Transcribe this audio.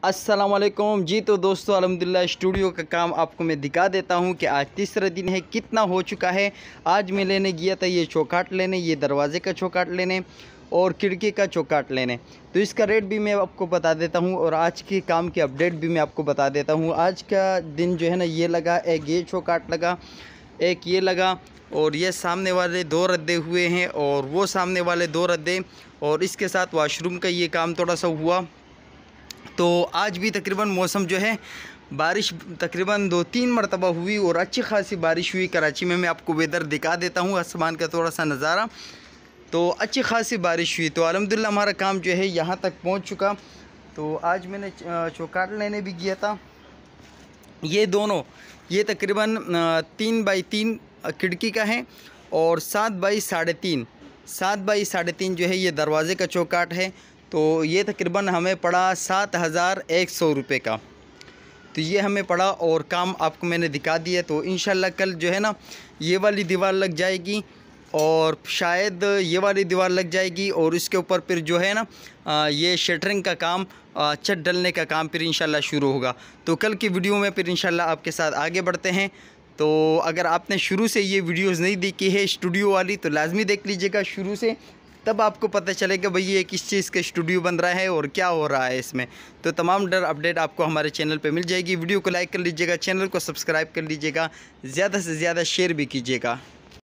अस्सलाम वालेकुम जी। तो दोस्तों अल्हम्दुलिल्लाह स्टूडियो का काम आपको मैं दिखा देता हूं कि आज तीसरा दिन है, कितना हो चुका है। आज मैं लेने गया था ये चौकाट लेने, ये दरवाज़े का चौकाट लेने और खिड़की का चौकाट लेने। तो इसका रेट भी मैं आपको बता देता हूं और आज के काम की अपडेट भी मैं आपको बता देता हूं। आज का दिन जो है ना, ये लगा, एक ये चौकाट लगा, एक ये लगा और ये सामने वाले दो रद्दे हुए हैं और वो सामने वाले दो रद्दे, और इसके साथ वॉशरूम का ये काम थोड़ा सा हुआ। तो आज भी तकरीबन मौसम जो है, बारिश तकरीबन 2-3 मरतबा हुई और अच्छी खासी बारिश हुई कराची में। मैं आपको वेदर दिखा देता हूँ, आसमान का थोड़ा सा नज़ारा। तो अच्छी खासी बारिश हुई, तो अल्हम्दुलिल्लाह हमारा काम जो है यहाँ तक पहुँच चुका। तो आज मैंने चौकाट लेने भी गया था। ये दोनों, ये तकरीबन 3 बाई 3 खिड़की का है और 7 बाई 3.5, 7 बाई 3.5 जो है ये दरवाज़े का चौकाट है। तो ये तकरीबन हमें पड़ा 7,100 रुपये का। तो ये हमें पड़ा और काम आपको मैंने दिखा दिया। तो इंशाल्लाह कल जो है ना, ये वाली दीवार लग जाएगी और शायद ये वाली दीवार लग जाएगी और इसके ऊपर फिर जो है ना ये शटरिंग का काम, छत डलने का काम फिर इंशाल्लाह शुरू होगा। तो कल की वीडियो में फिर इंशाल्लाह आपके साथ आगे बढ़ते हैं। तो अगर आपने शुरू से ये वीडियोज़ नहीं देखी है स्टूडियो वाली, तो लाजमी देख लीजिएगा शुरू से, तब आपको पता चलेगा भाई ये किस चीज़ का स्टूडियो बन रहा है और क्या हो रहा है इसमें। तो तमाम अपडेट आपको हमारे चैनल पे मिल जाएगी। वीडियो को लाइक कर लीजिएगा, चैनल को सब्सक्राइब कर लीजिएगा, ज़्यादा से ज़्यादा शेयर भी कीजिएगा।